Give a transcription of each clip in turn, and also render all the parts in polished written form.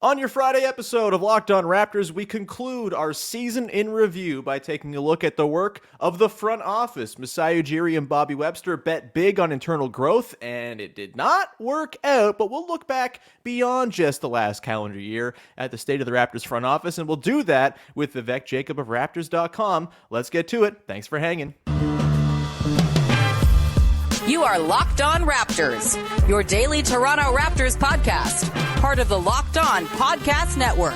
On your Friday episode of Locked On Raptors, we conclude our season in review by taking a look at the work of the front office. Masai Ujiri and Bobby Webster bet big on internal growth, and it did not work out, but we'll look back beyond just the last calendar year at the state of the Raptors front office, and we'll do that with Vivek Jacob of Raptors.com. Let's get to it. Thanks for hanging. You are Locked On Raptors, your daily Toronto Raptors podcast, part of the Locked On Podcast Network,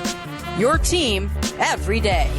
your team every day.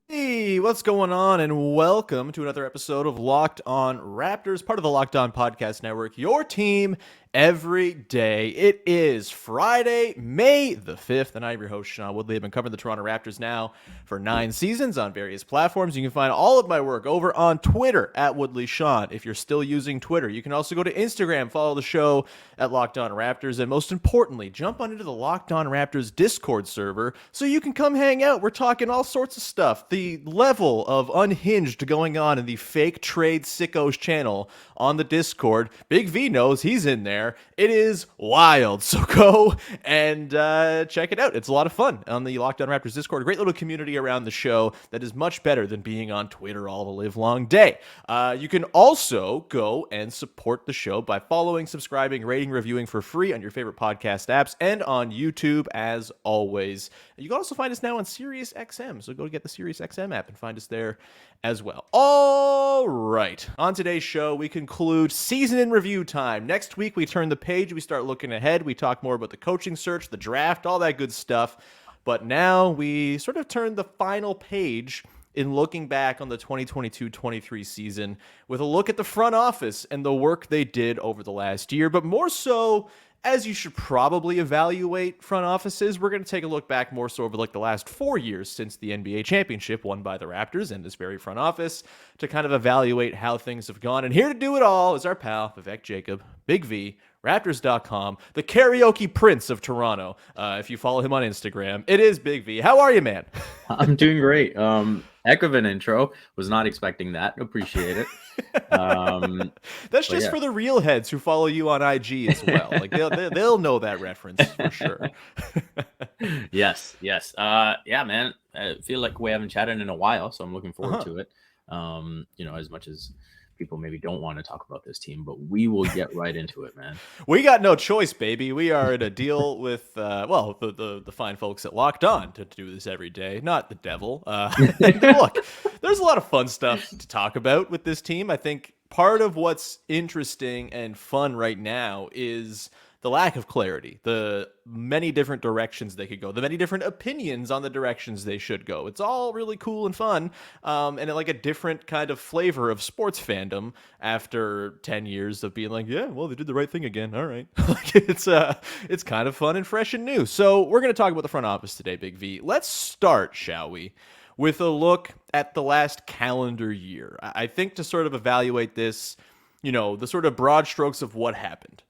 Hey, what's going on? And welcome to another episode of Locked On Raptors, part of the Locked On Podcast Network, your team every day. It is Friday, May the 5th, and I'm your host, Sean Woodley. I've been covering the Toronto Raptors now for 9 seasons on various platforms. You can find all of my work over on Twitter at WoodleySean. If you're still using Twitter, you can also go to Instagram, follow the show at Locked On Raptors, and most importantly, jump on into the Locked On Raptors Discord server so you can come hang out. We're talking all sorts of stuff. The level of unhinged going on in the fake trade sickos channel on the Discord, Big V knows he's in there. It is wild. So go and check it out. It's a lot of fun on the Locked On Raptors Discord. A great little community around the show that is much better than being on Twitter all the live long day. You can also go and support the show by following, subscribing, rating, reviewing for free on your favorite podcast apps and on YouTube as always. You can also find us now on SiriusXM. So go get the SiriusXM app and find us there as well. All right. On today's show, we conclude season in review time. Next week, we turn the page. We start looking ahead. We talk more about the coaching search, the draft, all that good stuff. But now we sort of turn the final page in looking back on the 2022-23 season with a look at the front office and the work they did over the last year. But more so, as you should probably evaluate front offices, we're going to take a look back more so over like the last 4 years since the NBA championship won by the Raptors and this very front office to kind of evaluate how things have gone. And here to do it all is our pal, Vivek Jacob, Big V, Raptors.com, the karaoke prince of Toronto. If you follow him on Instagram, it is Big V. How are you, man? I'm doing great. Heck of an intro. Was not expecting that. Appreciate it. That's just for the real heads who follow you on IG as well. Like they'll know that reference for sure. Yes. Yeah, man. I feel like we haven't chatted in a while, so I'm looking forward to it. As much as people maybe don't want to talk about this team, but we will get right into it, man. We got no choice, baby. We are in a deal with the fine folks at Locked On to do this every day, not the devil. Look, there's a lot of fun stuff to talk about with this team. I think part of what's interesting and fun right now is the lack of clarity, the many different directions they could go, the many different opinions on the directions they should go. It's all really cool and fun, and like a different kind of flavor of sports fandom after 10 years of being like, yeah, well, they did the right thing again. All right. Like it's kind of fun and fresh and new. So we're going to talk about the front office today, Big V. Let's start, shall we, with a look at the last calendar year. I think to sort of evaluate this, the sort of broad strokes of what happened.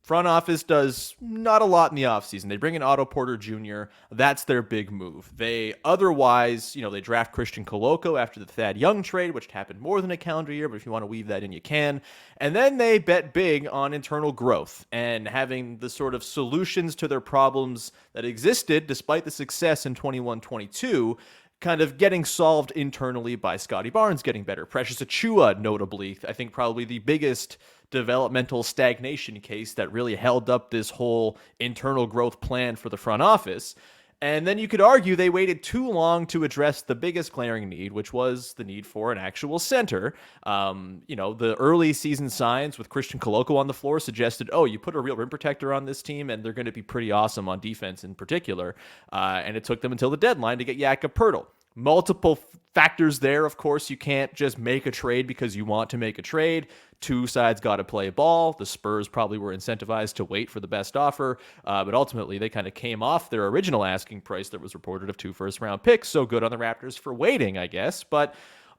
Front office does not a lot in the offseason. They bring in Otto Porter Jr. That's their big move. They otherwise, they draft Christian Koloko after the Thad Young trade, which happened more than a calendar year, but if you want to weave that in, you can. And then they bet big on internal growth and having the sort of solutions to their problems that existed despite the success in 21-22 kind of getting solved internally by Scottie Barnes getting better. Precious Achiuwa, notably, I think probably the biggest developmental stagnation case that really held up this whole internal growth plan for the front office. And then you could argue they waited too long to address the biggest glaring need, which was the need for an actual center. The early season signs with Christian Koloko on the floor suggested, you put a real rim protector on this team and they're going to be pretty awesome on defense in particular. And it took them until the deadline to get Jakob Poeltl. Multiple factors there. Of course, you can't just make a trade because you want to make a trade. Two sides got to play ball. The Spurs probably were incentivized to wait for the best offer, but ultimately they kind of came off their original asking price that was reported of 2 first-round picks. So good on the Raptors for waiting, I guess. But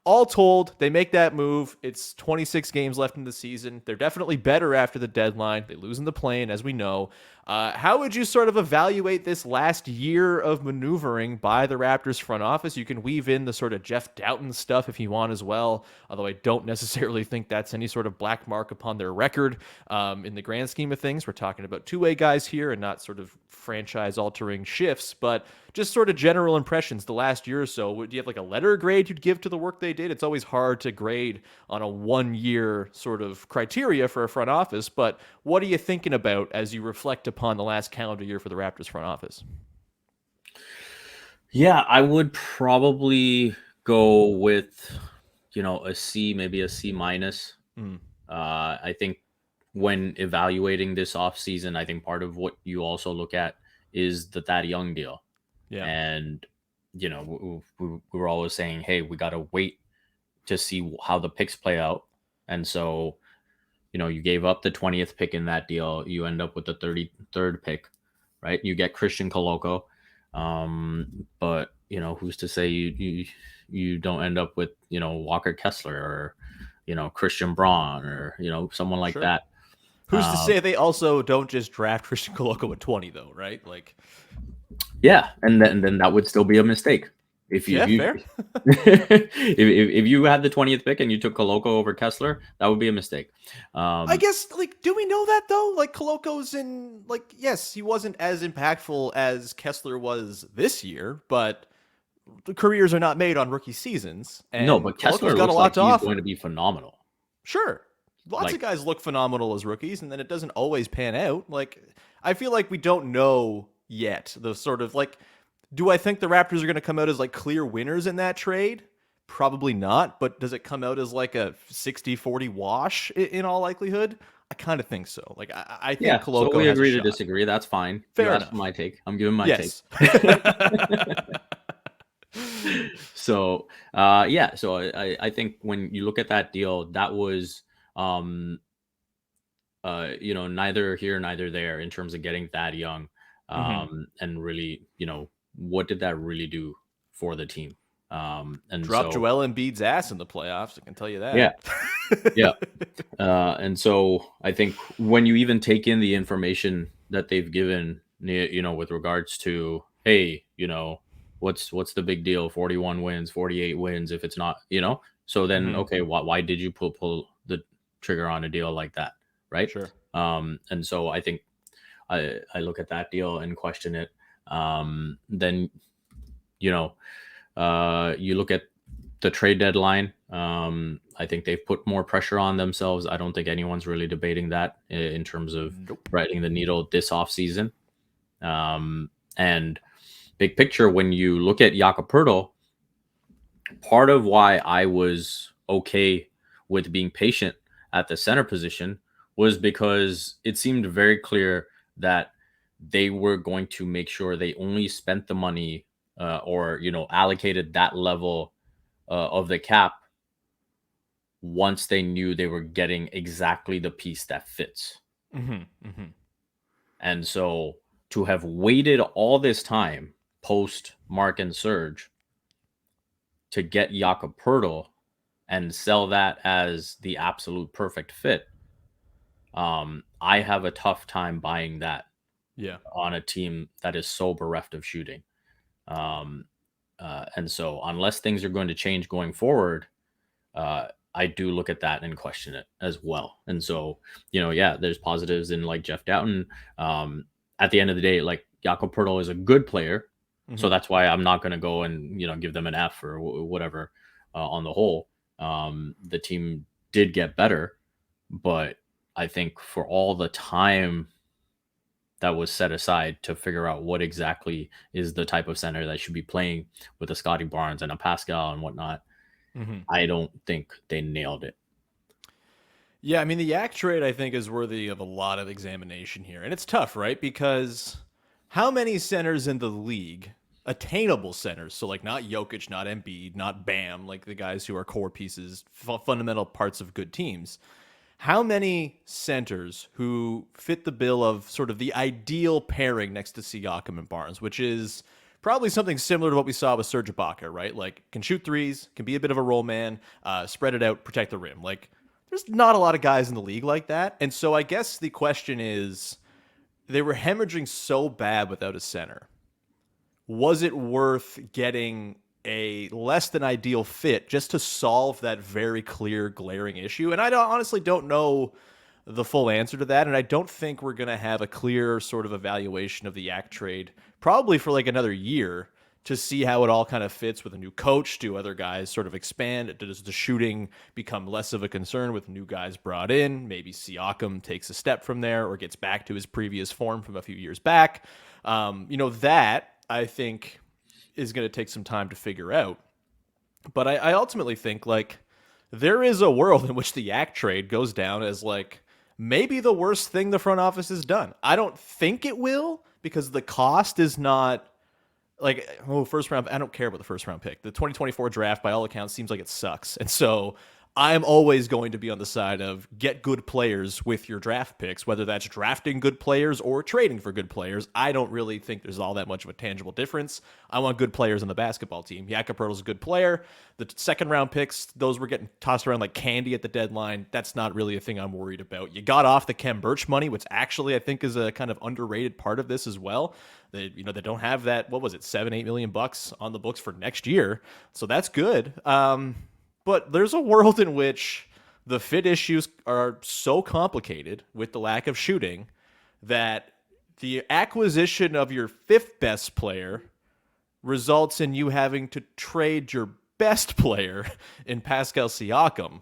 all told, they make that move. It's 26 games left in the season. They're definitely better after the deadline. They lose in the play-in, as we know. How would you sort of evaluate this last year of maneuvering by the Raptors front office? You can weave in the sort of Jeff Doughton stuff if you want as well, although I don't necessarily think that's any sort of black mark upon their record. In the grand scheme of things, we're talking about two-way guys here and not sort of franchise-altering shifts, but just sort of general impressions the last year or so. Do you have like a letter grade you'd give to the work they did? It's always hard to grade on a 1-year sort of criteria for a front office, but what are you thinking about as you reflect upon the last calendar year for the Raptors front office? Yeah, I would probably go with, a C, maybe a C minus. I think when evaluating this offseason, I think part of what you also look at is the Thad Young deal. Yeah. And, we were always saying, hey, we got to wait to see how the picks play out. And so, you gave up the 20th pick in that deal. You end up with the 33rd pick, right? You get Christian Coloco. But, who's to say you don't end up with, Walker Kessler or, Christian Braun or, someone like that. Who's to say they also don't just draft Christian Coloco at 20 though, right? Like, yeah, and then that would still be a mistake. If you fair. if you had the 20th pick and you took Coloco over Kessler, that would be a mistake. I guess, like, do we know that though? Like, Coloco's yes, he wasn't as impactful as Kessler was this year, but the careers are not made on rookie seasons. And no, but Kessler got a lot to offer. He's going to be phenomenal. Sure. Lots of guys look phenomenal as rookies, and then it doesn't always pan out. Like, I feel like we don't know yet the sort of, like, do I think the Raptors are going to come out as, like, clear winners in that trade? Probably not, but does it come out as, like, a 60-40 wash in all likelihood? I kind of think so. Like, I think Coloco so we has agree a to shot. disagree. That's fine. Fair enough. My take. I'm giving my take. So, so I think when you look at that deal, that was, neither here, neither there in terms of getting Thad Young. And really, what did that really do for the team? And Drop Joel Embiid's ass in the playoffs, I can tell you that. Yeah. And so I think when you even take in the information that they've given, with regards to, hey, what's the big deal? 41 wins, 48 wins, if it's not, so then, okay, why did you pull the trigger on a deal like that? Right. Sure. And so I think I look at that deal and question it. Then, you look at the trade deadline. I think they've put more pressure on themselves. I don't think anyone's really debating that in terms of threading the needle this offseason. And big picture, when you look at Jakob Poeltl, part of why I was okay with being patient at the center position was because it seemed very clear that they were going to make sure they only spent the money or allocated that level of the cap once they knew they were getting exactly the piece that fits. And so to have waited all this time post Mark and Serge to get Jakob Poeltl and sell that as the absolute perfect fit, I have a tough time buying that on a team that is so bereft of shooting. And so unless things are going to change going forward, I do look at that and question it as well. And so, there's positives in like Jeff Doughton. At the end of the day, like Jakob Poeltl is a good player. So that's why I'm not going to go and, give them an F or whatever on the whole. The team did get better, but I think for all the time that was set aside to figure out what exactly is the type of center that should be playing with a Scotty Barnes and a Pascal and whatnot, I don't think they nailed it. Yeah, I mean, the Yak trade, I think, is worthy of a lot of examination here. And it's tough, right? Because how many centers in the league, attainable centers, so like not Jokic, not Embiid, not Bam, like the guys who are core pieces, fundamental parts of good teams, how many centers who fit the bill of sort of the ideal pairing next to Siakam and Barnes, which is probably something similar to what we saw with Serge Ibaka, right? Like, can shoot threes, can be a bit of a roll man, spread it out, protect the rim. Like, there's not a lot of guys in the league like that. And so I guess the question is, they were hemorrhaging so bad without a center. Was it worth getting a less than ideal fit just to solve that very clear, glaring issue? And I honestly don't know the full answer to that. And I don't think we're going to have a clear sort of evaluation of the Yak trade probably for like another year to see how it all kind of fits with a new coach. Do other guys sort of expand? Does the shooting become less of a concern with new guys brought in? Maybe Siakam takes a step from there or gets back to his previous form from a few years back. That I think is going to take some time to figure out. But I ultimately think like there is a world in which the Yak trade goes down as like maybe the worst thing the front office has done. I don't think it will because the cost is not like, first round. I don't care about the first round pick. The 2024 draft, by all accounts, seems like it sucks. And so I'm always going to be on the side of get good players with your draft picks, whether that's drafting good players or trading for good players. I don't really think there's all that much of a tangible difference. I want good players on the basketball team. Jakob Poeltl's a good player. The second round picks, those were getting tossed around like candy at the deadline. That's not really a thing I'm worried about. You got off the Kem Birch money, which actually I think is a kind of underrated part of this as well. They don't have that, what was it, $7-8 million on the books for next year. So that's good. But there's a world in which the fit issues are so complicated with the lack of shooting that the acquisition of your fifth best player results in you having to trade your best player in Pascal Siakam.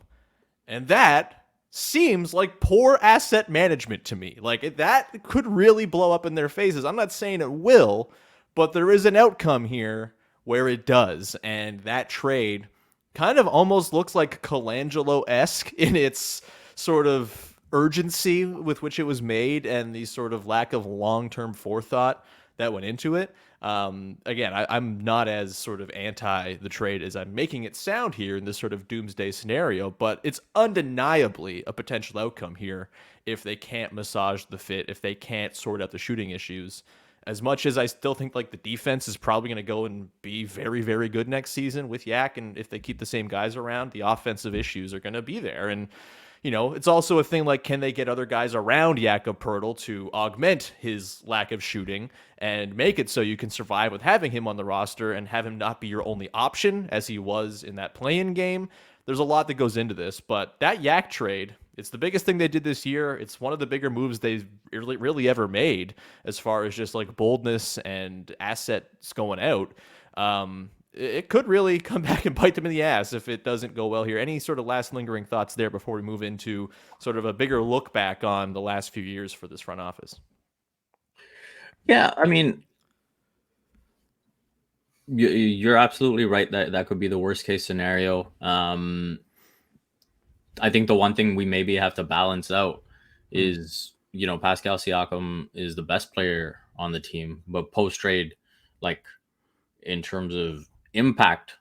And that seems like poor asset management to me. Like that could really blow up in their faces. I'm not saying it will, but there is an outcome here where it does. And that trade kind of almost looks like Colangelo-esque in its sort of urgency with which it was made and the sort of lack of long-term forethought that went into it. Again, I'm not as sort of anti the trade as I'm making it sound here in this sort of doomsday scenario, but it's undeniably a potential outcome here if they can't massage the fit, if they can't sort out the shooting issues. As much as I still think like the defense is probably going to go and be very, very good next season with Yak, and if they keep the same guys around, the offensive issues are going to be there. And it's also a thing like, can they get other guys around Jakob Poeltl to augment his lack of shooting and make it so you can survive with having him on the roster and have him not be your only option as he was in that play-in game? There's a lot that goes into this, but that Yak trade, it's the biggest thing they did this year. It's one of the bigger moves they've really ever made as far as just like boldness and assets going out. It could really come back and bite them in the ass if it doesn't go well here. Any sort of last lingering thoughts there before we move into sort of a bigger look back on the last few years for this front office? Yeah, I mean, you're absolutely right that could be the worst case scenario. I think the one thing we maybe have to balance out is, Pascal Siakam is the best player on the team, but post-trade, like in terms of impact,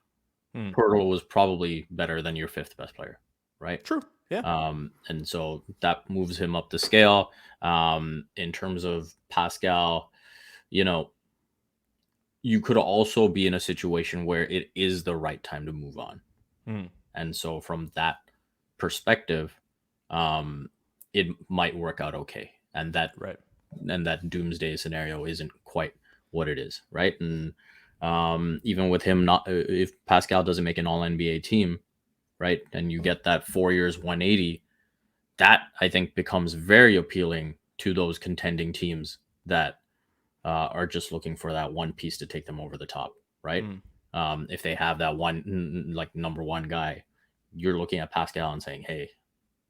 Poeltl was probably better than your fifth best player, right? True. Yeah. And so that moves him up the scale. In terms of Pascal, you could also be in a situation where it is the right time to move on. And so from that perspective, it might work out okay. And that doomsday scenario isn't quite what it is, right? And even with him if Pascal doesn't make an all-NBA team, right, and you get that 4 years 180, that I think becomes very appealing to those contending teams that are just looking for that one piece to take them over the top, right? If they have that one like number one guy, you're looking at Pascal and saying, hey,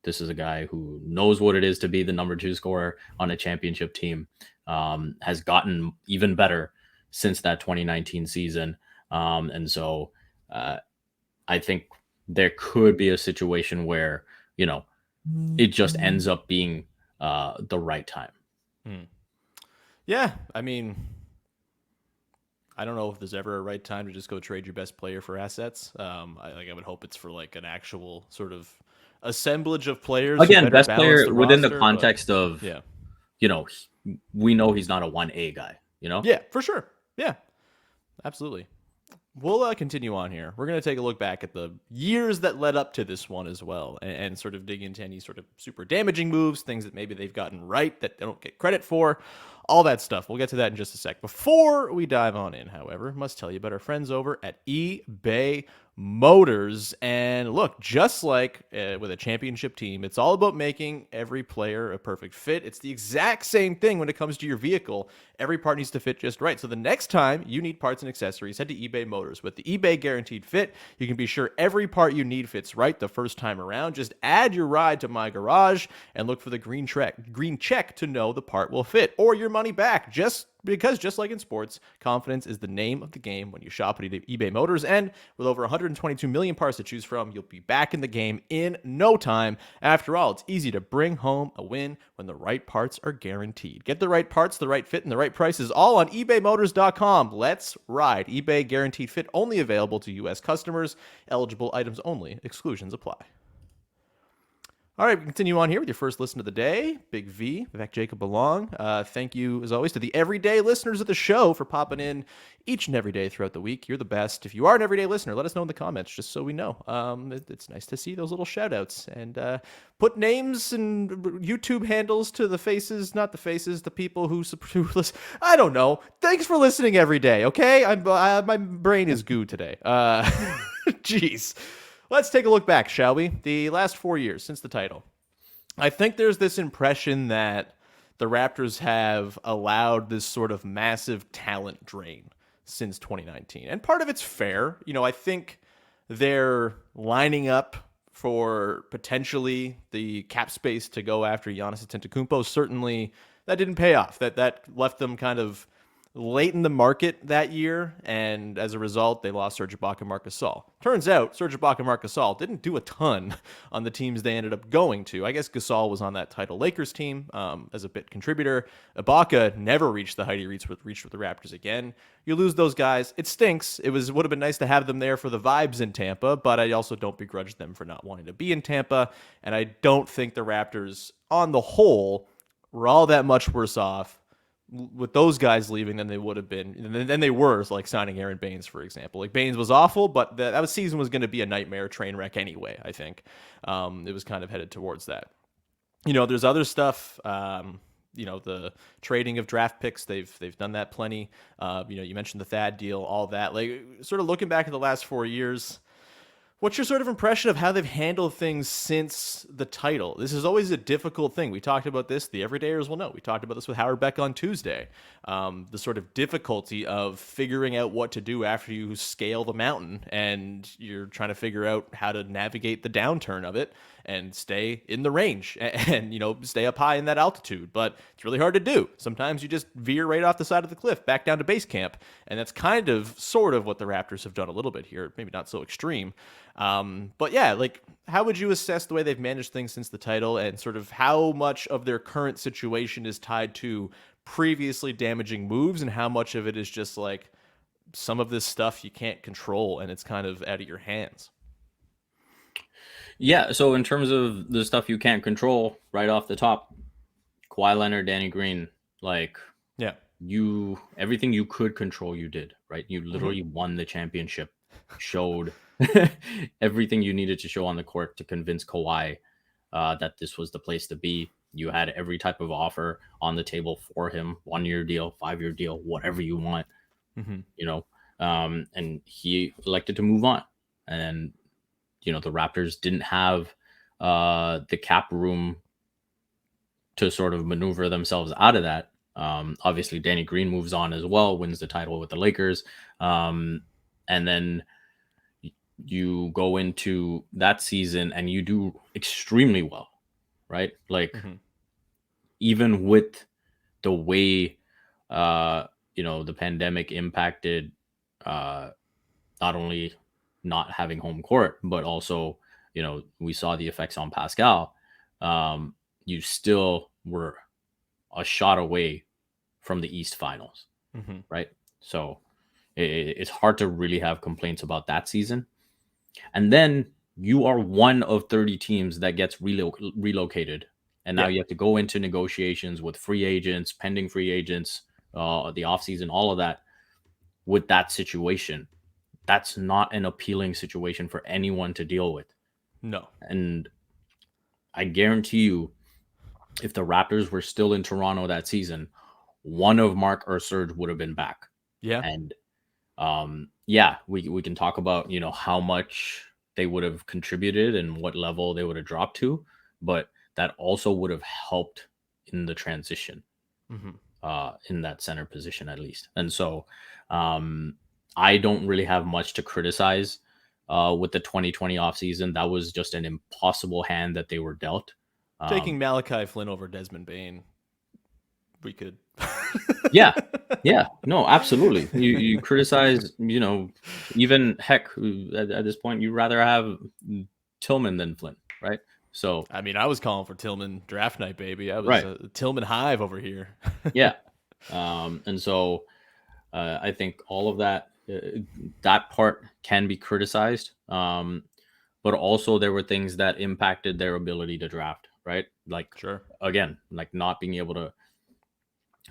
this is a guy who knows what it is to be the number two scorer on a championship team, has gotten even better since that 2019 season. And so I think there could be a situation where, it just ends up being the right time. Yeah. I mean, I don't know if there's ever a right time to just go trade your best player for assets. I would hope it's for like an actual sort of assemblage of players. Again, best player within the context of, yeah, we know he's not a 1A guy, Yeah, for sure. Yeah. Absolutely. We'll continue on here. We're going to take a look back at the years that led up to this one as well, and sort of dig into any sort of super damaging moves, things that maybe they've gotten right that they don't get credit for, all that stuff. We'll get to that in just a sec. Before we dive on in, however, must tell you about our friends over at eBay Motors. And look, just like with a championship team, it's all about making every player a perfect fit. It's the exact same thing when it comes to your vehicle. Every part needs to fit just right. So the next time you need parts and accessories, head to eBay Motors. With the eBay Guaranteed Fit, you can be sure every part you need fits right the first time around. Just add your ride to My Garage and look for the green check to know the part will fit, or your money back. Because just like in sports, confidence is the name of the game when you shop at eBay Motors. And with over 122 million parts to choose from, you'll be back in the game in no time. After all, it's easy to bring home a win when the right parts are guaranteed. Get the right parts, the right fit, and the right prices all on ebaymotors.com. Let's ride. eBay Guaranteed Fit only available to U.S. customers. Eligible items only. Exclusions apply. All right, we continue on here with your first listen of the day. Big V, Vivek Jacob along. Thank you, as always, to the everyday listeners of the show for popping in each and every day throughout the week. You're the best. If you are an everyday listener, let us know in the comments, just so we know. It's nice to see those little shout-outs. And put names and YouTube handles to the faces, not the faces, the people who listen. I don't know. Thanks for listening every day, okay? My brain is goo today. Jeez. Let's take a look back, shall we? The last 4 years since the title. I think there's this impression that the Raptors have allowed this sort of massive talent drain since 2019. And part of it's fair. I think they're lining up for potentially the cap space to go after Giannis Antetokounmpo. Certainly that didn't pay off. That left them kind of late in the market that year, and as a result, they lost Serge Ibaka and Marc Gasol. Turns out, Serge Ibaka and Marc Gasol didn't do a ton on the teams they ended up going to. I guess Gasol was on that title Lakers team as a bit contributor. Ibaka never reached the height he reached with the Raptors again. You lose those guys, it stinks. It would have been nice to have them there for the vibes in Tampa, but I also don't begrudge them for not wanting to be in Tampa, and I don't think the Raptors, on the whole, were all that much worse off with those guys leaving than they would have been. Then they were, like signing Aaron Baines, for example. Like, Baines was awful, but that season was going to be a nightmare train wreck anyway, I think. It was kind of headed towards that. There's other stuff, the trading of draft picks. They've done that plenty. You mentioned the Thad deal, all that. Like, sort of looking back at the last 4 years, what's your sort of impression of how they've handled things since the title? This is always a difficult thing. We talked about this. The everydayers will know. We talked about this with Howard Beck on Tuesday. The sort of difficulty of figuring out what to do after you scale the mountain and you're trying to figure out how to navigate the downturn of it and stay in the range and stay up high in that altitude. But it's really hard to do. Sometimes you just veer right off the side of the cliff back down to base camp. And that's kind of sort of what the Raptors have done a little bit here. Maybe not so extreme. But yeah, like, how would you assess the way they've managed things since the title, and sort of how much of their current situation is tied to previously damaging moves and how much of it is just like some of this stuff you can't control and it's kind of out of your hands? Yeah, so in terms of the stuff you can't control, right off the top, Kawhi Leonard, Danny Green, like, yeah, everything you could control, you did, right? You literally won the championship, showed everything you needed to show on the court to convince Kawhi that this was the place to be. You had every type of offer on the table for him: 1-year deal, 5-year deal, whatever you want, and he elected to move on. And the Raptors didn't have the cap room to sort of maneuver themselves out of that. Obviously, Danny Green moves on as well, wins the title with the Lakers. And then you go into that season and you do extremely well, right? Like, even with the way, the pandemic impacted not only not having home court, but also, we saw the effects on Pascal. You still were a shot away from the East Finals, right? So it's hard to really have complaints about that season. And then you are one of 30 teams that gets relocated. And now you have to go into negotiations with free agents, pending free agents, the offseason, all of that. with that situation, that's not an appealing situation for anyone to deal with. No. And I guarantee you, if the Raptors were still in Toronto that season, one of Mark or Serge would have been back. Yeah. And yeah, we can talk about, you know, how much they would have contributed and what level they would have dropped to, but that also would have helped in the transition, in that center position at least. And so I don't really have much to criticize with the 2020 offseason. That was just an impossible hand that they were dealt. Taking Malachi Flynn over Desmond Bane, we could. Yeah. No, absolutely. You criticize, you know, even heck, at this point, you'd rather have Tillman than Flynn, right? So, I mean, I was calling for Tillman draft night, baby. I was right. a Tillman hive over here. Yeah. And so I think all of that, that part can be criticized. But also there were things that impacted their ability to draft, right? Like, Sure. Again, like not being able to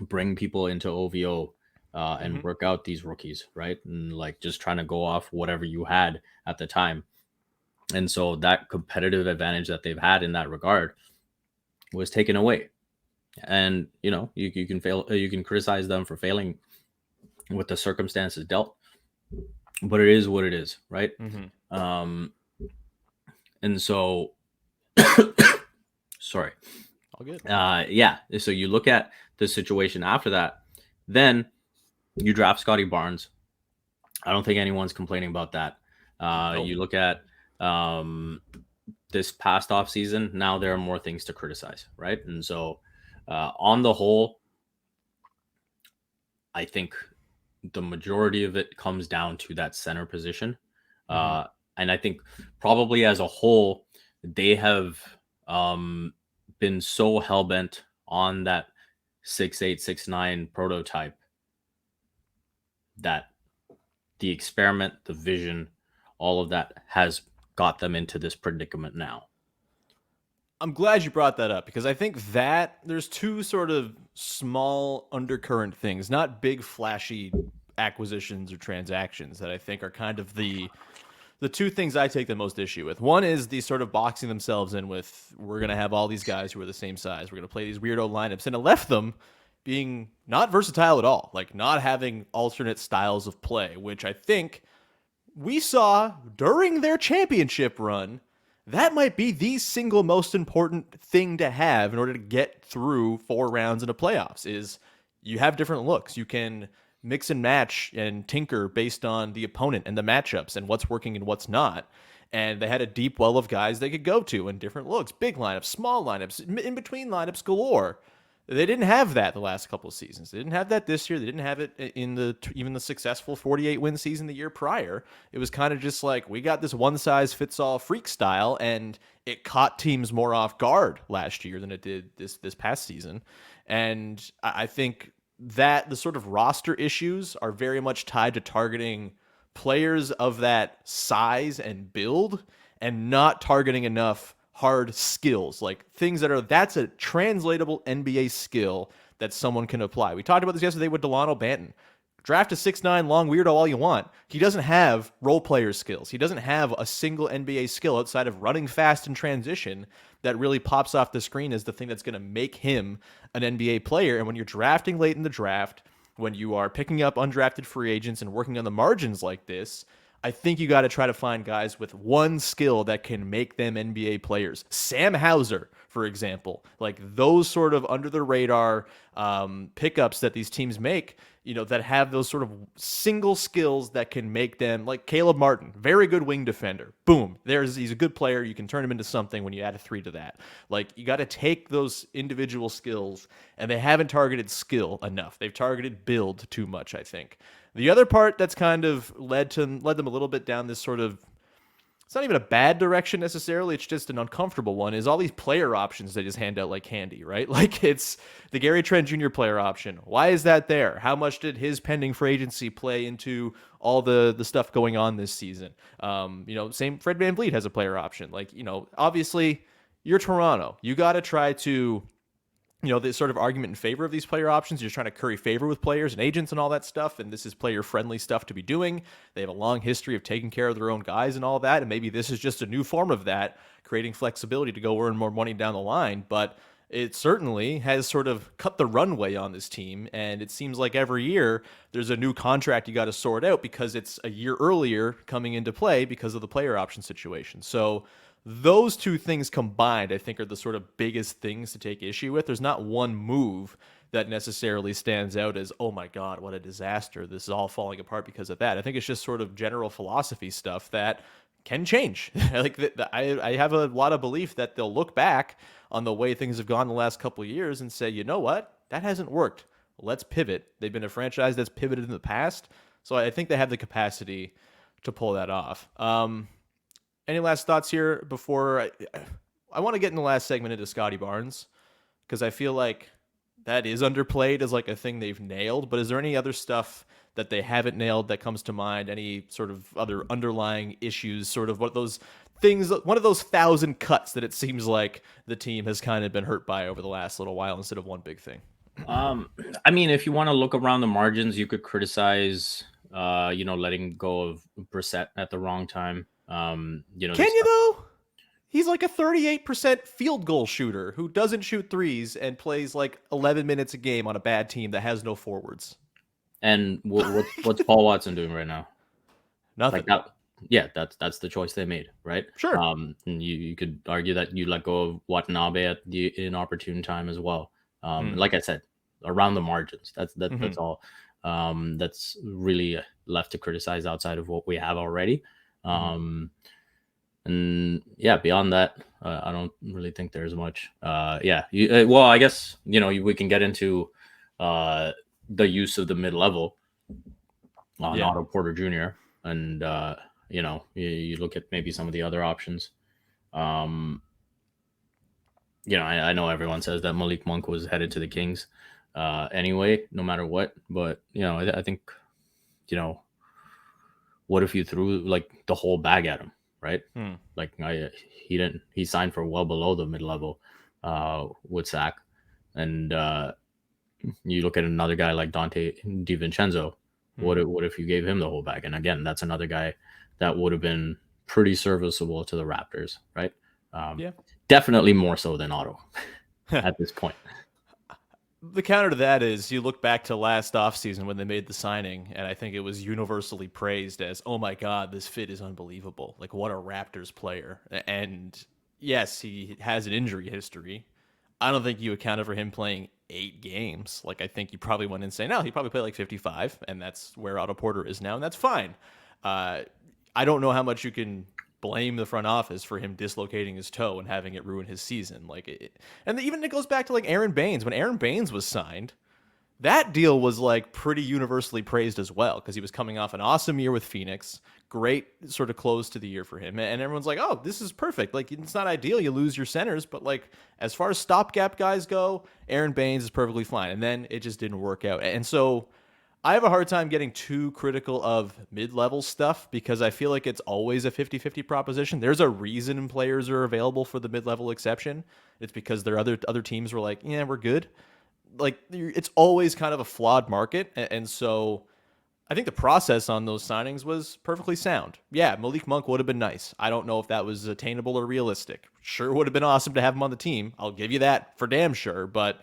bring people into OVO and work out these rookies, right? And like just trying to go off whatever you had at the time. And so that competitive advantage that they've had in that regard was taken away. And you know, you can fail, you can criticize them for failing with the circumstances dealt, but it is what it is, right? And so sorry. All good. Yeah. So you look at the situation after that, then you draft Scottie Barnes. I don't think anyone's complaining about that. Nope. You look at this past off season. Now there are more things to criticize, right? And so on the whole, I think the majority of it comes down to that center position. And I think probably as a whole, they have been so hell-bent on that 6'8", 6'9" prototype that the experiment, the vision, all of that has got them into this predicament now. I'm glad you brought that up because I think that there's two sort of small undercurrent things, not big flashy acquisitions or transactions, that I think are kind of the two things I take the most issue with. One is the sort of boxing themselves in with, we're going to have all these guys who are the same size. We're going to play these weirdo lineups. And it left them being not versatile at all, like not having alternate styles of play, which I think we saw during their championship run. That might be the single most important thing to have in order to get through 4 rounds in the playoffs is you have different looks. You can mix and match and tinker based on the opponent and the matchups and what's working and what's not. And they had a deep well of guys they could go to in different looks, big lineups, small lineups, in between lineups galore. They didn't have that the last couple of seasons. They didn't have that this year. They didn't have it in even the successful 48-win season the year prior. It was kind of just like, we got this one-size-fits-all freak style, and it caught teams more off guard last year than it did this past season. And I think that the sort of roster issues are very much tied to targeting players of that size and build and not targeting enough hard skills, like things that's a translatable NBA skill that someone can apply. We talked about this yesterday with Delano Banton. Draft a 6'9" long weirdo all you want. He doesn't have role player skills. He doesn't have a single NBA skill outside of running fast in transition that really pops off the screen as the thing that's going to make him an NBA player. And when you're drafting late in the draft, when you are picking up undrafted free agents and working on the margins like this, I think you got to try to find guys with one skill that can make them NBA players. Sam Hauser, for example, like those sort of under the radar pickups that these teams make, you know, that have those sort of single skills that can make them, like Caleb Martin, very good wing defender. Boom. He's a good player. You can turn him into something when you add a 3 to that. Like, you got to take those individual skills, and they haven't targeted skill enough. They've targeted build too much, I think. The other part that's kind of led them a little bit down this sort of, it's not even a bad direction necessarily, it's just an uncomfortable one, is all these player options they just hand out like candy, right? Like, it's the Gary Trent Jr. player option. Why is that there? How much did his pending free agency play into all the stuff going on this season? Same, Fred VanVleet has a player option. Like, obviously, you're Toronto. You got to try to the sort of argument in favor of these player options. You're just trying to curry favor with players and agents and all that stuff, and this is player-friendly stuff to be doing. They have a long history of taking care of their own guys and all that, and maybe this is just a new form of that, creating flexibility to go earn more money down the line. But it certainly has sort of cut the runway on this team, and it seems like every year there's a new contract you got to sort out because it's a year earlier coming into play because of the player option situation. So those two things combined, I think, are the sort of biggest things to take issue with. There's not one move that necessarily stands out as, oh my God, what a disaster. This is all falling apart because of that. I think it's just sort of general philosophy stuff that can change. I have a lot of belief that they'll look back on the way things have gone the last couple of years and say, you know what? That hasn't worked. Let's pivot. They've been a franchise that's pivoted in the past. So I think they have the capacity to pull that off. Any last thoughts here before I want to get in the last segment into Scottie Barnes, because I feel like that is underplayed as like a thing they've nailed. But is there any other stuff that they haven't nailed that comes to mind? Any sort of other underlying issues, sort of what those things, one of those 1,000 cuts that it seems like the team has kind of been hurt by over the last little while instead of one big thing? I mean, if you want to look around the margins, you could criticize, letting go of Brissett at the wrong time. Can you though? He's like a 38% field goal shooter who doesn't shoot threes and plays like 11 minutes a game on a bad team that has no forwards. And what's Paul Watson doing right now? Nothing. That's the choice they made, right? Sure. And you could argue that you let go of Watanabe at the inopportune time as well. Like I said, around the margins. That's all. That's really left to criticize outside of what we have already. And beyond that, I don't really think there's much. I guess we can get into the use of the mid-level on Otto Porter Jr. and you look at maybe some of the other options. I know everyone says that Malik Monk was headed to the Kings anyway, no matter what, but I think what if you threw like the whole bag at him, right? Like he signed for well below the mid-level with Sac. And you look at another guy like Dante DiVincenzo. What if you gave him the whole bag? And again, that's another guy that would have been pretty serviceable to the Raptors, right? Definitely more so than Otto at this point. The counter to that is you look back to last offseason when they made the signing, and I think it was universally praised as, oh my God, this fit is unbelievable. Like, what a Raptors player. And yes, he has an injury history. I don't think you accounted for him playing 8 games. Like, I think you probably went and say, no, he probably played like 55, and that's where Otto Porter is now, and that's fine. I don't know how much you can blame the front office for him dislocating his toe and having it ruin his season. And even it goes back to like Aaron Baines. When Aaron Baines was signed, that deal was like pretty universally praised as well because he was coming off an awesome year with Phoenix. Great sort of close to the year for him. And everyone's like, oh, this is perfect. Like, it's not ideal. You lose your centers, but like as far as stopgap guys go, Aaron Baines is perfectly fine. And then it just didn't work out. And so I have a hard time getting too critical of mid-level stuff because I feel like it's always a 50-50 proposition. There's a reason players are available for the mid-level exception. It's because their other teams were like, yeah, we're good. Like, it's always kind of a flawed market. And so I think the process on those signings was perfectly sound. Yeah, Malik Monk would have been nice. I don't know if that was attainable or realistic. Sure would have been awesome to have him on the team. I'll give you that for damn sure. But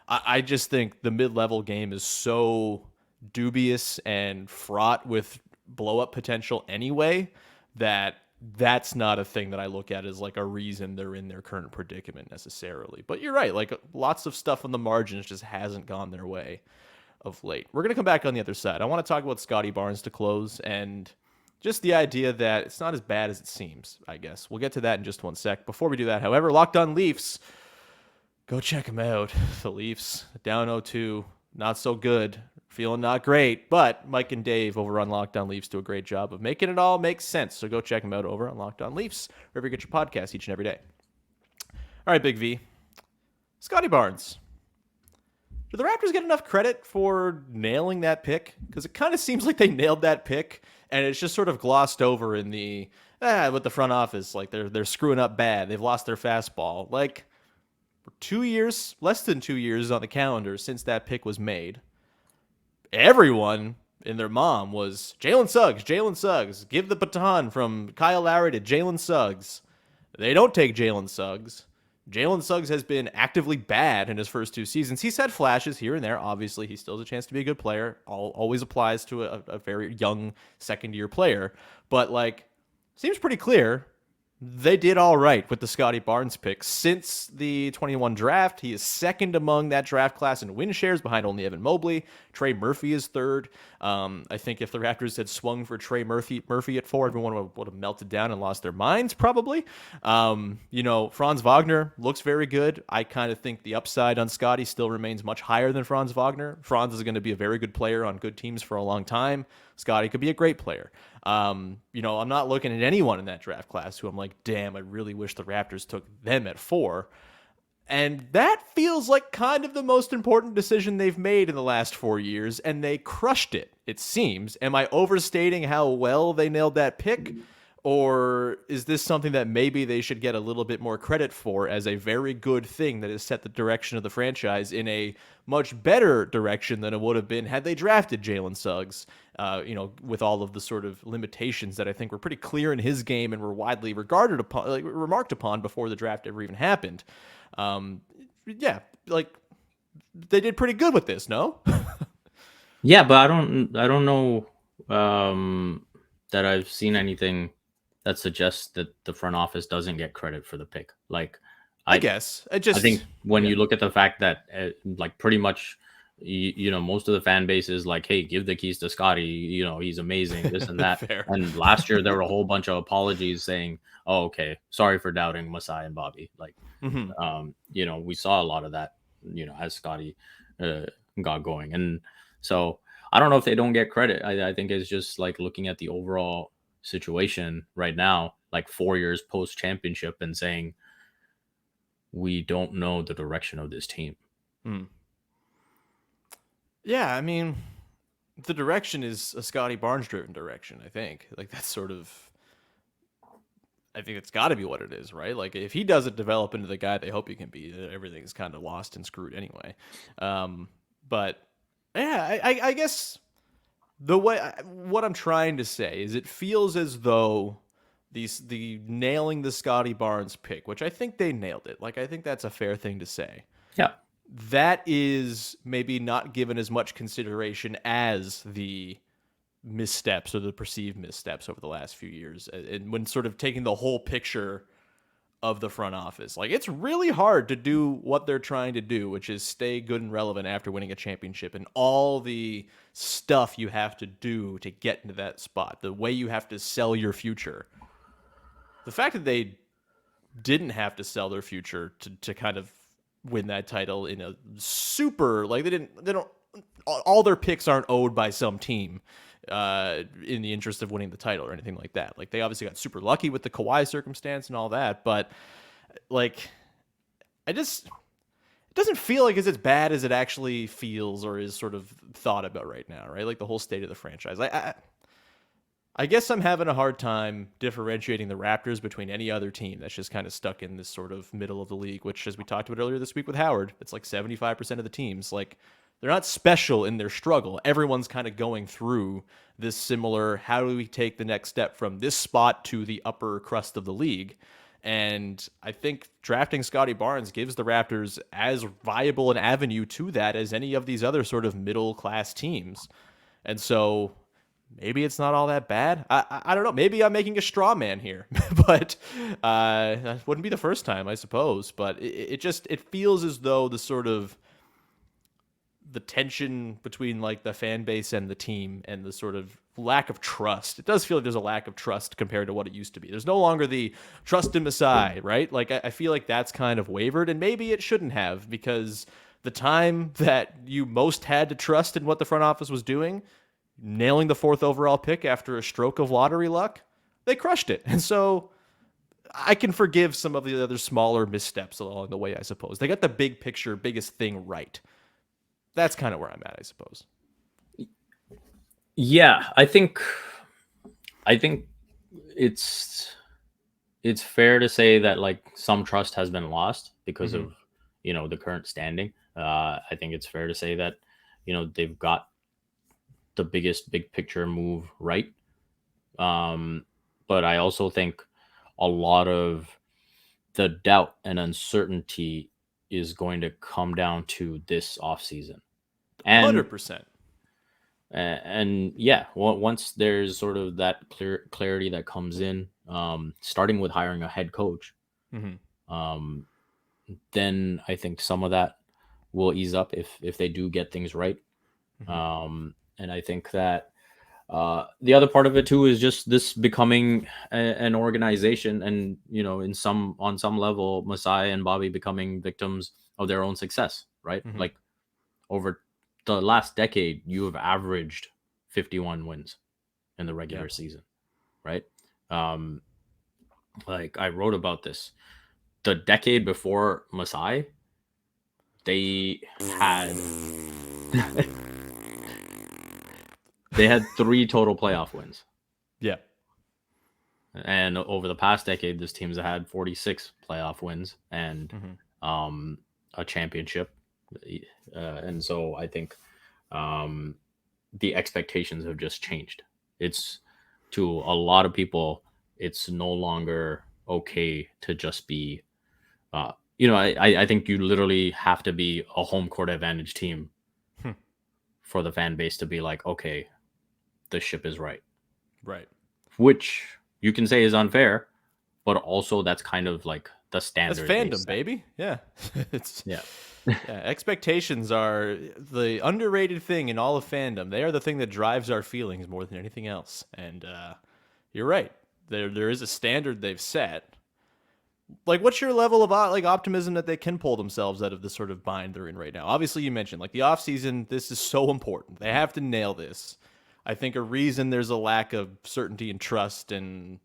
I just think the mid-level game is so dubious and fraught with blow-up potential anyway that's not a thing that I look at as like a reason they're in their current predicament necessarily. But you're right, like lots of stuff on the margins just hasn't gone their way of late. We're going to come back on the other side. I want to talk about Scottie Barnes to close and just the idea that it's not as bad as it seems, I guess. We'll get to that in just one sec. Before we do that, however, Locked On Leafs, go check them out. The Leafs down 0-2, not so good. Feeling not great, but Mike and Dave over on Locked On Leafs do a great job of making it all make sense. So go check them out over on Locked On Leafs, wherever you get your podcasts each and every day. All right, Big V. Scottie Barnes. Do the Raptors get enough credit for nailing that pick? Because it kind of seems like they nailed that pick, and it's just sort of glossed over in with the front office. Like they're screwing up bad. They've lost their fastball. Like, less than 2 years on the calendar since that pick was made. Everyone and their mom was Jalen Suggs, give the baton from Kyle Lowry to Jalen Suggs. They don't take Jalen Suggs. Jalen Suggs has been actively bad in his first 2 seasons. He's had flashes here and there. Obviously, he still has a chance to be a good player. Always applies to a very young second-year player. But, like, seems pretty clear they did all right with the Scottie Barnes pick. Since the 21 draft, he is second among that draft class in win shares behind only Evan Mobley. Trey Murphy is third. I think if the Raptors had swung for Trey Murphy at 4, everyone would have melted down and lost their minds probably. Franz Wagner looks very good. I kind of think the upside on Scottie still remains much higher than Franz Wagner. Franz is going to be a very good player on good teams for a long time. Scottie could be a great player. I'm not looking at anyone in that draft class who I'm like, damn, I really wish the Raptors took them at 4. And that feels like kind of the most important decision they've made in the last 4 years, and they crushed it, it seems. Am I overstating how well they nailed that pick? Or is this something that maybe they should get a little bit more credit for as a very good thing that has set the direction of the franchise in a much better direction than it would have been had they drafted Jalen Suggs, with all of the sort of limitations that I think were pretty clear in his game and were widely remarked upon before the draft ever even happened. They did pretty good with this, no? Yeah, but I don't know that I've seen anything that suggests that the front office doesn't get credit for the pick. Like, I think when you look at the fact that pretty much, most of the fan base is like, hey, give the keys to Scotty, he's amazing, this and that. And last year there were a whole bunch of apologies saying, oh, okay, sorry for doubting Masai and Bobby. Like, we saw a lot of that, as Scotty got going. And so I don't know if they don't get credit. I think it's just like looking at the overall situation right now, like 4 years post championship, and saying we don't know the direction of this team. Yeah, I mean, the direction is a Scottie Barnes driven direction, I think. Like, that's sort of, I think it's got to be what it is, right? Like, if he doesn't develop into the guy they hope he can be, everything's kind of lost and screwed anyway. But yeah, I guess what I'm trying to say is it feels as though the nailing the Scottie Barnes pick, which I think they nailed it. Like, I think that's a fair thing to say. Yeah. That is maybe not given as much consideration as the missteps or the perceived missteps over the last few years. And when sort of taking the whole picture of the front office, like, it's really hard to do what they're trying to do, which is stay good and relevant after winning a championship, and all the stuff you have to do to get into that spot, the way you have to sell your future. The fact that they didn't have to sell their future to kind of win that title in a super, like, they don't, all their picks aren't owed by some team in the interest of winning the title or anything like that. Like, they obviously got super lucky with the Kawhi circumstance and all that, but like, it doesn't feel like it's as bad as it actually feels or is sort of thought about right now, right? Like, the whole state of the franchise. I guess I'm having a hard time differentiating the Raptors between any other team that's just kind of stuck in this sort of middle of the league, which, as we talked about earlier this week with Howard, it's like 75% of the teams. Like, they're not special in their struggle. Everyone's kind of going through this similar, how do we take the next step from this spot to the upper crust of the league? And I think drafting Scottie Barnes gives the Raptors as viable an avenue to that as any of these other sort of middle-class teams. And so maybe it's not all that bad. I don't know. Maybe I'm making a straw man here, but that wouldn't be the first time, I suppose. But it feels as though the sort of the tension between like the fan base and the team and the sort of lack of trust. It does feel like there's a lack of trust compared to what it used to be. There's no longer the trust in Masai, right? Like, I feel like that's kind of wavered, and maybe it shouldn't have, because the time that you most had to trust in what the front office was doing, nailing the 4th overall pick after a stroke of lottery luck, they crushed it. And so I can forgive some of the other smaller missteps along the way, I suppose. They got the big picture, biggest thing right. That's kind of where I'm at, I suppose. Yeah, I think it's fair to say that, like, some trust has been lost because of, the current standing. I think it's fair to say that, they've got the biggest big picture move right. But I also think a lot of the doubt and uncertainty is going to come down to this offseason. And 100%. yeah, once there's sort of that clarity that comes in, starting with hiring a head coach, then I think some of that will ease up if they do get things right. And I think that the other part of it too is just this becoming an organization, and on some level, Masai and Bobby becoming victims of their own success, right? Like over the last decade, you have averaged 51 wins in the regular season, right? Like I wrote about this. The decade before Masai, they had they had 3 total playoff wins. Yeah. And over the past decade, this team's had 46 playoff wins and a championship. And so I think the expectations have just changed. It's, to a lot of people, it's no longer okay to just be, I think you literally have to be a home court advantage team for the fan base to be like, okay, the ship is right. Right. Which you can say is unfair, but also that's kind of like the standard. That's fandom, baby. Yeah. Yeah. Expectations are the underrated thing in all of fandom. They are the thing that drives our feelings more than anything else. And you're right. There is a standard they've set. Like, what's your level of optimism that they can pull themselves out of the sort of bind they're in right now? Obviously, you mentioned like the offseason, this is so important. They have to nail this. I think a reason there's a lack of certainty and trust and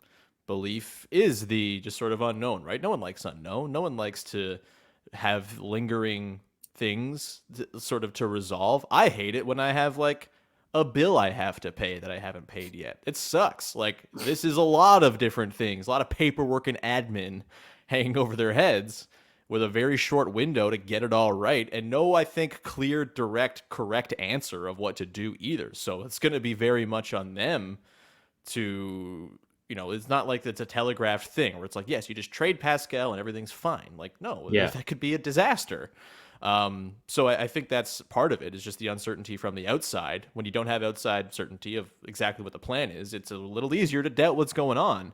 belief is the just sort of unknown, right? No one likes unknown. No one likes to have lingering things to resolve. I hate it when I have like a bill I have to pay that I haven't paid yet. It sucks. Like, this is a lot of different things, a lot of paperwork and admin hanging over their heads with a very short window to get it all right, and no, I think, clear, direct, correct answer of what to do either. So it's going to be very much on them to, it's not like it's a telegraphed thing where it's like, yes, you just trade Pascal and everything's fine. Like, no, that could be a disaster. So I think that's part of it, is just the uncertainty from the outside. When you don't have outside certainty of exactly what the plan is, it's a little easier to doubt what's going on.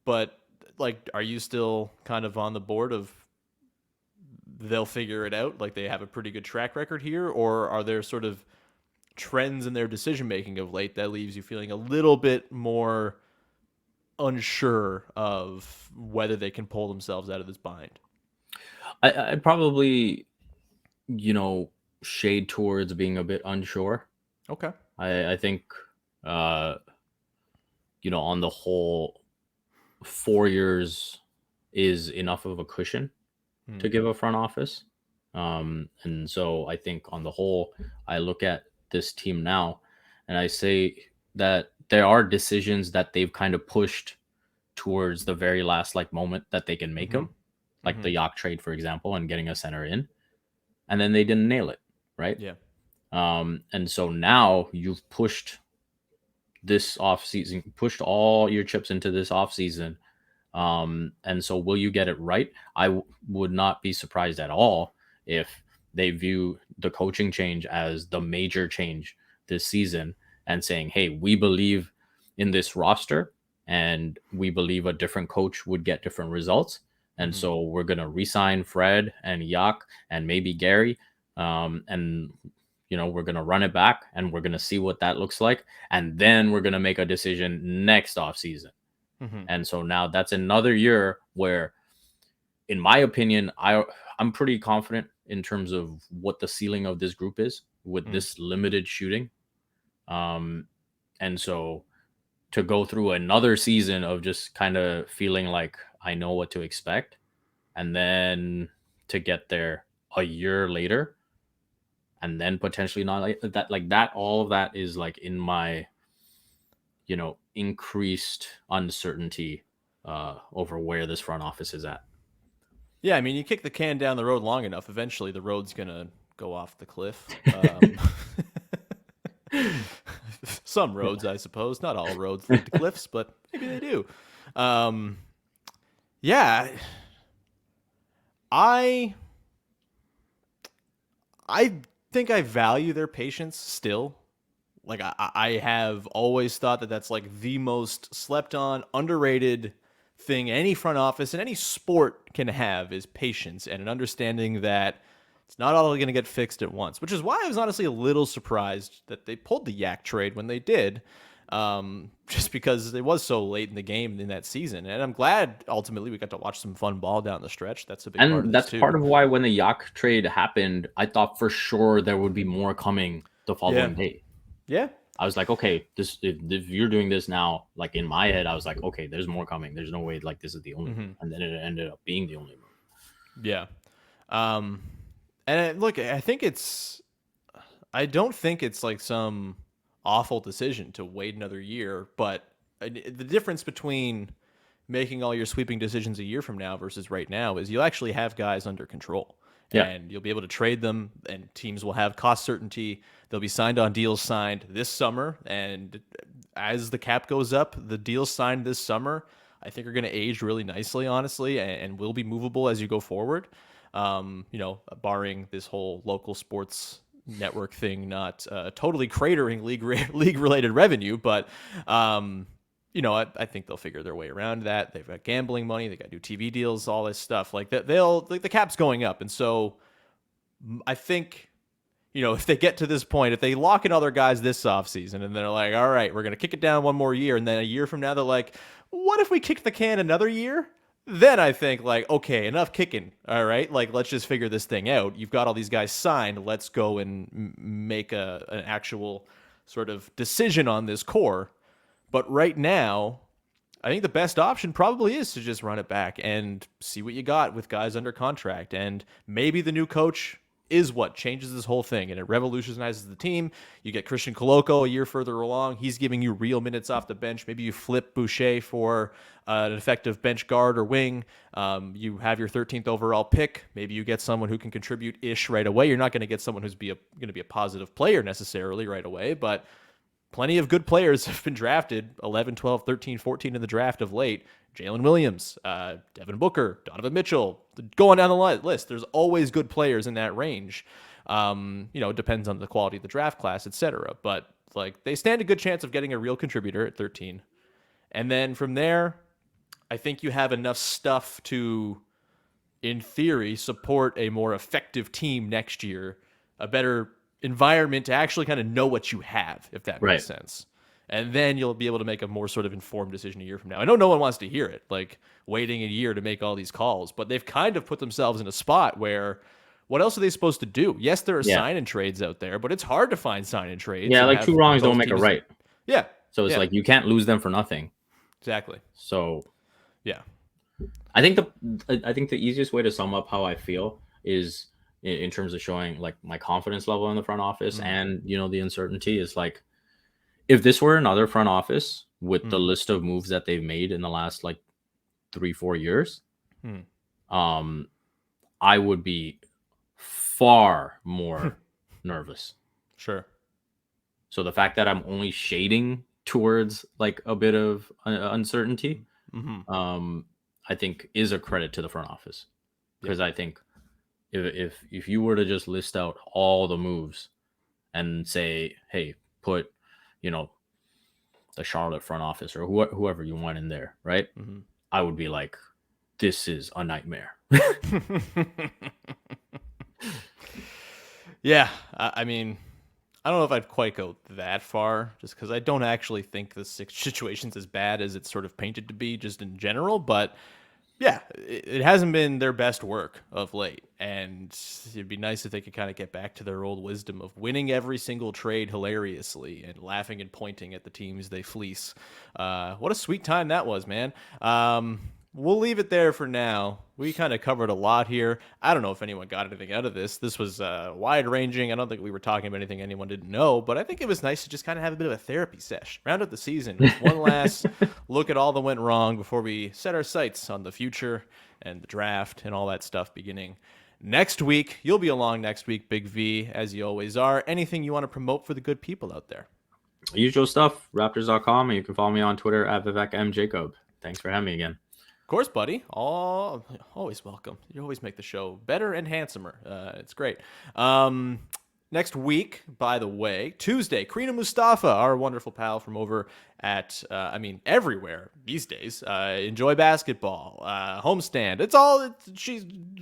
But like, are you still kind of on the board of they'll figure it out? Like, they have a pretty good track record here, or are there sort of trends in their decision making of late that leaves you feeling a little bit more unsure of whether they can pull themselves out of this bind? I'd probably, shade towards being a bit unsure. Okay. I think, on the whole, 4 years is enough of a cushion to give a front office. And so I think on the whole, I look at this team now and I say that there are decisions that they've kind of pushed towards the very last moment that they can make them, like the Yak trade, for example, and getting a center in, and then they didn't nail it. Right. Yeah. And so now you've pushed this offseason, pushed all your chips into this offseason. And so will you get it right? I would not be surprised at all if they view the coaching change as the major change this season and saying, hey, we believe in this roster and we believe a different coach would get different results. And so we're going to re-sign Fred and Yak and maybe Gary. And we're going to run it back and we're going to see what that looks like. And then we're going to make a decision next offseason. And so now that's another year where, in my opinion, I'm pretty confident in terms of what the ceiling of this group is with this limited shooting. And so to go through another season of just kind of feeling like I know what to expect, and then to get there a year later, and then potentially not like that, all of that is like in my, increased uncertainty over where this front office is at. Yeah, I mean, you kick the can down the road long enough, eventually the road's gonna go off the cliff. Some roads, I suppose. Not all roads lead to cliffs, but maybe they do. Yeah, I think I value their patience still. Like I have always thought that that's like the most slept on, underrated thing any front office and any sport can have is patience and an understanding that it's not all going to get fixed at once, which is why I was honestly a little surprised that they pulled the Yak trade when they did, just because it was so late in the game in that season. And I'm glad ultimately we got to watch some fun ball down the stretch. That's a big part of this that's too. part of why when the Yak trade happened, I thought for sure there would be more coming the following day. Yeah. I was like, okay, this if you're doing this now, like in my head, I was like, okay, there's more coming. There's no way like this is the only move. And then it ended up being the only move. Yeah. And look, I don't think it's like some awful decision to wait another year, but the difference between making all your sweeping decisions a year from now versus right now is you'll actually have guys under control. Yeah. And you'll be able to trade them, and teams will have cost certainty. They'll be signed on deals signed this summer, and as the cap goes up, the deals signed this summer, I think are going to age really nicely, honestly, and will be movable as you go forward. Barring this whole local sports network thing not totally cratering league-related revenue, but I think they'll figure their way around that. They've got gambling money, they got new TV deals, all this stuff. Like that, the cap's going up, and so I think, if they get to this point, if they lock in other guys this offseason, and they're like, all right, we're gonna kick it down one more year, and then a year from now they're like, what if we kicked the can another year? Then I think like, okay, enough kicking. All right, like let's just figure this thing out. You've got all these guys signed. Let's go and make an actual sort of decision on this core. But right now, I think the best option probably is to just run it back and see what you got with guys under contract. And maybe the new coach is what changes this whole thing, and it revolutionizes the team. You get Christian Coloco a year further along. He's giving you real minutes off the bench. Maybe you flip Boucher for an effective bench guard or wing. You have your 13th overall pick. Maybe you get someone who can contribute-ish right away. You're not going to get someone who's going to be a positive player necessarily right away, but plenty of good players have been drafted 11, 12, 13, 14 in the draft of late. Jalen Williams, Devin Booker, Donovan Mitchell, going down the list. There's always good players in that range. It depends on the quality of the draft class, etc. But like they stand a good chance of getting a real contributor at 13. And then from there, I think you have enough stuff to, in theory, support a more effective team next year, a better environment to actually kind of know what you have, if that makes sense. And then you'll be able to make a more sort of informed decision a year from now. I know no one wants to hear it, like waiting a year to make all these calls, but they've kind of put themselves in a spot where what else are they supposed to do? Yes, there are sign and trades out there, but it's hard to find sign and trades. Yeah, like two wrongs don't make a right. Yeah. So it's like you can't lose them for nothing. Exactly. So yeah. I think the easiest way to sum up how I feel is in terms of showing like my confidence level in the front office and the uncertainty is like, if this were another front office with the list of moves that they've made in the last like 3-4 years, I would be far more nervous. Sure. So the fact that I'm only shading towards like a bit of uncertainty, I think is a credit to the front office, because I think if you were to just list out all the moves and say, hey, put the Charlotte front office or whoever you want in there, right? I would be like, this is a nightmare. Yeah, I mean, I don't know if I'd quite go that far, just because I don't actually think the situation's as bad as it's sort of painted to be, just in general. But yeah, it hasn't been their best work of late, and it'd be nice if they could kind of get back to their old wisdom of winning every single trade hilariously and laughing and pointing at the teams they fleece. What a sweet time that was, man. We'll leave it there for now. We kind of covered a lot here. I don't know if anyone got anything out of this. This was wide-ranging. I don't think we were talking about anything anyone didn't know, but I think it was nice to just kind of have a bit of a therapy sesh. Round out the season with one last look at all that went wrong before we set our sights on the future and the draft and all that stuff beginning next week. You'll be along next week, Big V, as you always are. Anything you want to promote for the good people out there? Usual stuff, Raptors.com, and you can follow me on Twitter at Vivek Jacob. Thanks for having me again. Of course, buddy. Always welcome. You always make the show better and handsomer. It's great. Next week, by the way, Tuesday, Karina Mustafa, our wonderful pal from over at, everywhere these days. Enjoy basketball, homestand.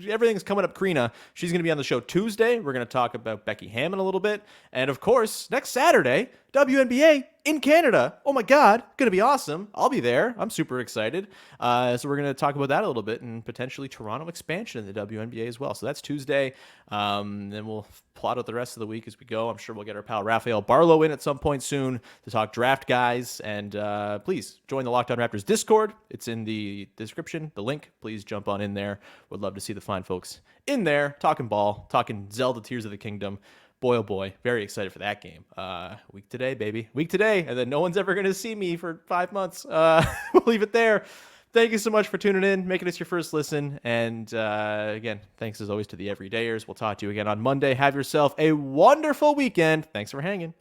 Everything's coming up. Karina, she's going to be on the show Tuesday. We're going to talk about Becky Hammon a little bit. And of course, next Saturday, WNBA in Canada. Oh my God, going to be awesome. I'll be there. I'm super excited. So we're going to talk about that a little bit and potentially Toronto expansion in the WNBA as well. So that's Tuesday. Then we'll plot out the rest of the week as we go. I'm sure we'll get our pal Rafael Barlow in at some point soon to talk draft guys. And please join the Locked On Raptors Discord. It's in the description, the link. Please jump on in there. Would love to see the fine folks in there talking ball, talking Zelda Tears of the Kingdom. Boy, oh boy, very excited for that game. Week today, baby. Week today, and then no one's ever going to see me for 5 months. We'll leave it there. Thank you so much for tuning in, making us your first listen. And again, thanks as always to the everydayers. We'll talk to you again on Monday. Have yourself a wonderful weekend. Thanks for hanging.